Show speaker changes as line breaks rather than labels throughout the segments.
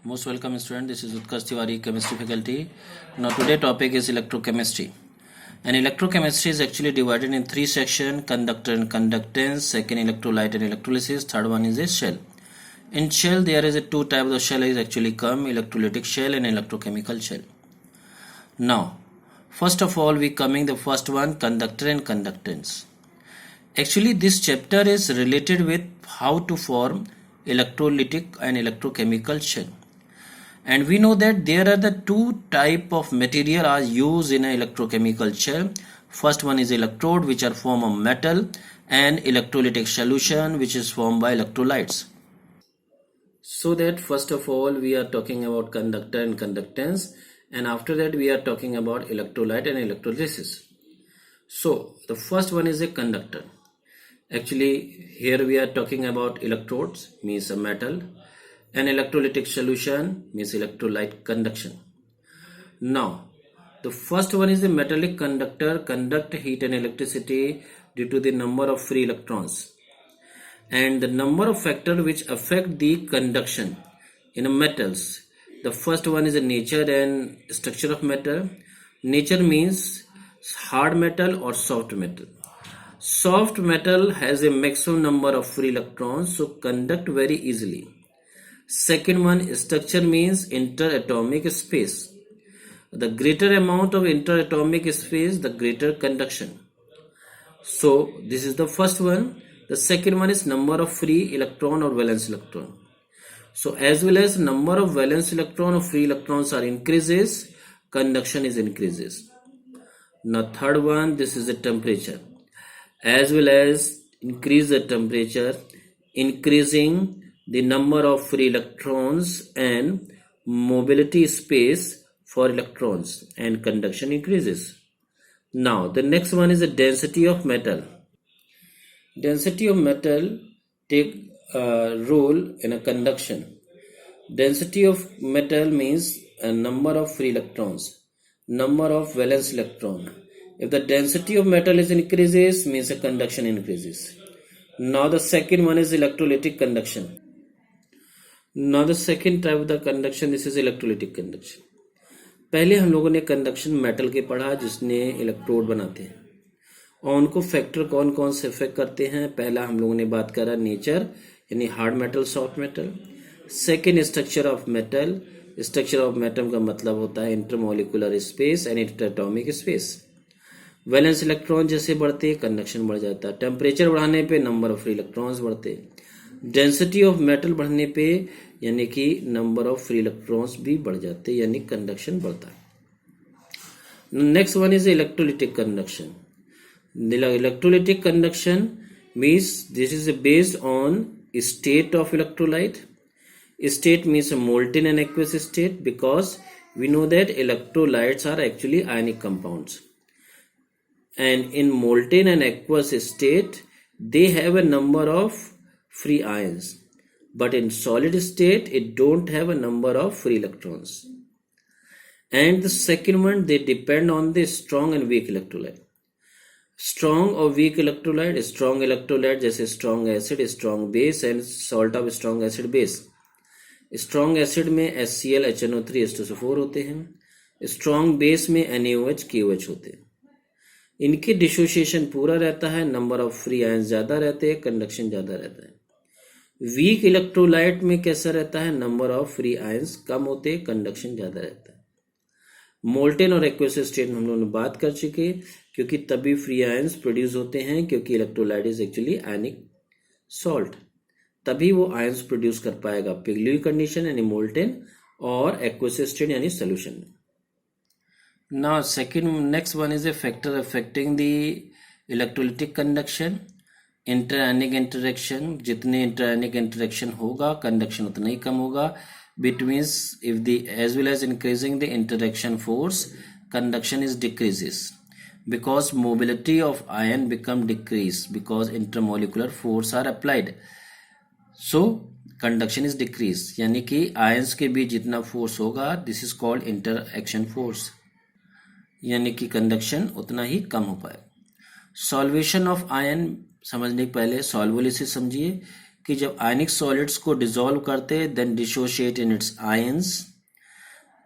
Most welcome student. This is Utkarsh Tiwari, chemistry faculty. Now today topic is electrochemistry. And electrochemistry is actually divided in three sections: conductor and conductance, second electrolyte and electrolysis, third one is a shell. In shell there is a two types of shell is actually come: electrolytic shell and electrochemical shell. Now first of all we coming the first one, conductor and conductance. Actually this chapter is related with how to form electrolytic and electrochemical shell. And we know that there are the two type of material are used in an electrochemical shell. First one is electrode, which are form of metal, and electrolytic solution, which is formed by electrolytes. So that first of all we are talking about conductor and conductance, and after that we are talking about electrolyte and electrolysis. So the first one is a conductor. Actually here we are talking about electrodes, means a metal, and electrolytic solution means electrolyte conduction. Now the first one is a metallic conductor, conduct heat and electricity due to the number of free electrons and the number of factors which affect the conduction in metals. The first one is the nature and structure of metal. Nature means hard metal or soft metal. Soft metal has a maximum number of free electrons, so conduct very easily. Second one, structure means interatomic space. The greater amount of interatomic space, the greater conduction. So this is the first one. The second one is number of free electron or valence electron. So as well as number of valence electron or free electrons are increases, conduction is increases. Now third one, this is the temperature. As well as increase the temperature, increasing the number of free electrons and mobility space for electrons and conduction increases. Now the next one is the density of metal. Density of metal take a role in a conduction. Density of metal means a number of free electrons, number of valence electron. If the density of metal is increases, means the conduction increases. Now the second one is electrolytic conduction. Now the second type of the conduction, this is electrolytic conduction. पहले हम लोगों ने conduction metal के पढ़ा जिसने electrode बनाते हैं और उनको फैक्टर कौन कौन से इफेक्ट करते हैं. पहला हम लोगों ने बात करा नेचर यानी hard metal, soft metal. Second structure of metal. Structure of metal का मतलब होता है intermolecular space and interatomic space. Valence electron जैसे बढ़ते कंडक्शन बढ़ जाता है. टेम्परेचर बढ़ाने पे नंबर ऑफ फ्री इलेक्ट्रॉन्स बढ़ते. डेंसिटी ऑफ मेटल बढ़ने पे यानी कि नंबर ऑफ फ्री इलेक्ट्रॉन्स भी बढ़ जाते यानी कंडक्शन बढ़ता है. Next one is electrolytic conduction. Electrolytic conduction means this is based on state of electrolyte. State means a molten and aqueous state because we know that electrolytes are actually ionic compounds. And in molten and aqueous state, they have a number of free ions. But in solid state, it don't have a number of free electrons. And the second one, they depend on the strong and weak electrolyte. Strong or weak electrolyte, strong electrolyte जैसे strong acid, strong base and salt of strong acid base. Strong acid में HCl HNO3 H2SO4 होते हैं. Strong base में NaOH KOH होते हैं. इनके dissociation पूरा रहता है, नंबर ऑफ फ्री आयंस ज्यादा रहते हैं, कंडक्शन ज्यादा रहता है. वीक इलेक्ट्रोलाइट में कैसा रहता है, नंबर ऑफ फ्री आयंस कम होते हैं, कंडक्शन ज्यादा रहता है. मोल्टेन और एक्वेस स्टेट में हम लोगों ने बात कर चुके क्योंकि तभी फ्री आयंस प्रोड्यूस होते हैं क्योंकि electrolyte is actually ionic salt, तभी वो आयंस प्रोड्यूस कर पाएगा पिघली कंडीशन यानी मोल्टेन और एक्वस स्टेट यानी सोल्यूशन में. Now second next one is a factor affecting the electrolytic conduction. Interionic interaction. जितने इंटरआयनिक इंटरेक्शन होगा कंडक्शन उतना ही कम होगा. Between if the as well as increasing the interaction force conduction is decreases because mobility of ion become decrease because intermolecular force are applied. So conduction is decrease यानी कि ions के बीच जितना force होगा this is called interaction force यानी कि conduction उतना ही कम हो पाए. सॉल्वेशन ऑफ आयन समझने के पहले सॉल्वोलिसिस समझिए कि जब आयनिक सॉलिड्स को डिसॉल्व करते then dissociate in its ions,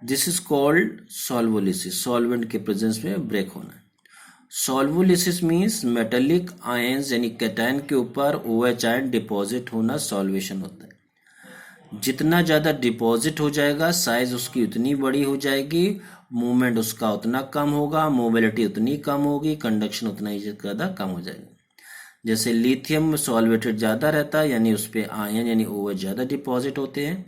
this is called solvolysis, solvent के प्रेजेंस में ब्रेक होना। सॉल्वोलिसिस मीन्स मेटेलिक आयंस यानी कैटायन के ऊपर OH आयन डिपॉजिट होना, सॉल्वेशन होता है। जितना ज़्यादा डिपॉजिट हो जाएगा साइज उसकी उतनी बड़ी हो जाएगी, मूवमेंट उसका उतना कम होगा, मोबिलिटी उतनी कम होगी, कंडक्शन उतना ही ज़्यादा कम हो जाएगा। जैसे लिथियम सॉल्वेटेड ज़्यादा रहता है यानी उस पर आयन यानी OH ज़्यादा डिपॉजिट होते हैं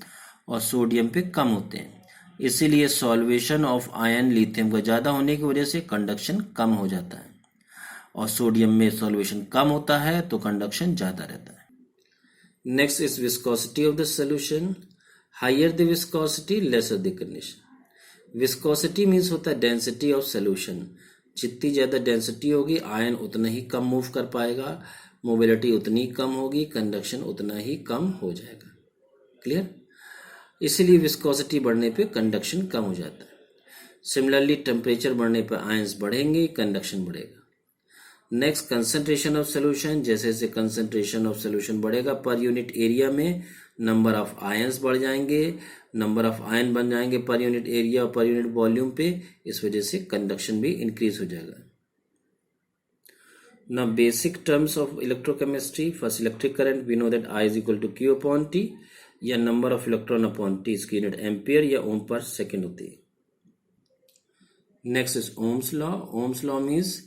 और सोडियम पे कम होते हैं, इसीलिए सॉल्वेशन ऑफ आयन लिथियम का ज़्यादा होने की वजह से कंडक्शन कम हो जाता है, और सोडियम में सॉल्वेशन कम होता है तो कंडक्शन ज़्यादा रहता है। Next is viscosity of the solution. Higher the viscosity lesser the condition. Viscosity means होता है डेंसिटी ऑफ सोल्यूशन, जितनी ज़्यादा डेंसिटी होगी आयन उतना ही कम मूव कर पाएगा, मोबिलिटी उतनी कम होगी, कंडक्शन उतना ही कम हो जाएगा। क्लियर? इसीलिए विस्कोसिटी बढ़ने पे कंडक्शन कम हो जाता है। सिमिलरली टेम्परेचर बढ़ने पर आयंस बढ़ेंगे, कंडक्शन बढ़ेगा। Next concentration of solution. जैसे जैसे कंसंट्रेशन ऑफ सोल्यूशन बढ़ेगा पर यूनिट एरिया में नंबर ऑफ आयंस बढ़ जाएंगे, नंबर ऑफ आयन बन जाएंगे पर यूनिट एरिया और पर यूनिट वॉल्यूम पे, इस वजह से कंडक्शन भी इंक्रीज हो जाएगा। Now basic terms of electrochemistry. First, electric current, we know that I is equal to Q upon T, या number of electron upon T, इसकी यूनिट एम्पियर या ओम पर सेकेंड होती है। Next is ohm's law. Ohm's law means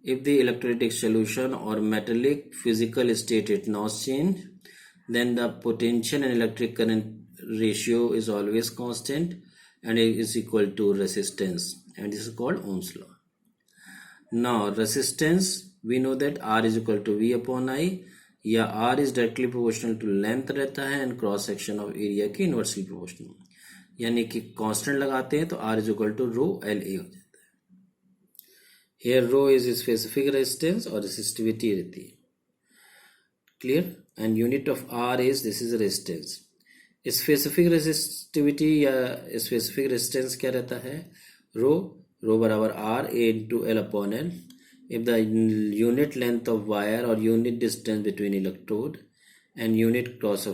if the electrolytic solution और metallic physical state it not change then the potential and electric current ratio is always constant and it is equal to resistance, and this is called Ohm's law. Now resistance, we know that R is equal to V upon I, या R is directly proportional to length रहता है and cross section of area के inversely proportional, यानी कि constant लगाते हैं तो R is equal to rho LA हो जाता है। Here rho is specific resistance और resistivity रहती है। Clear? And unit of R is, this is resistance. Specific resistivity या स्पेसिफिक रेजिस्टेंस क्या रहता है? रो बराबर R A into L upon L. If the unit length of wire or unit distance between electrode and unit cross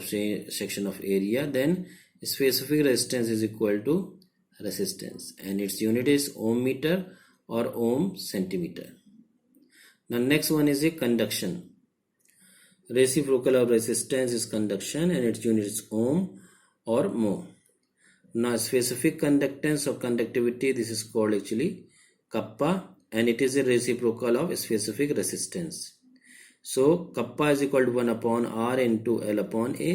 section of area, then specific resistance is equal to resistance, and its unit is ohm meter or ohm centimeter. Now next one is a conduction. Reciprocal of resistance is conduction and its unit is ohm or mho. Now specific conductance or conductivity, this is called actually kappa, and it is a reciprocal of specific resistance. So kappa is equal to 1 upon R into L upon A,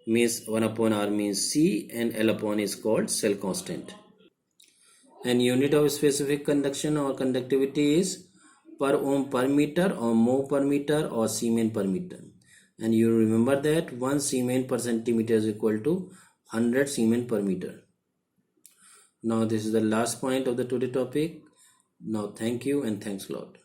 means 1 upon R means C, and L upon A is called cell constant. And unit of specific conduction or conductivity is per ohm per meter or mho per meter or Siemens per meter. And you remember that 1 Siemens per centimeter is equal to 100 Siemens per meter. Now this is the last point of the today topic. Now thank you and thanks a lot.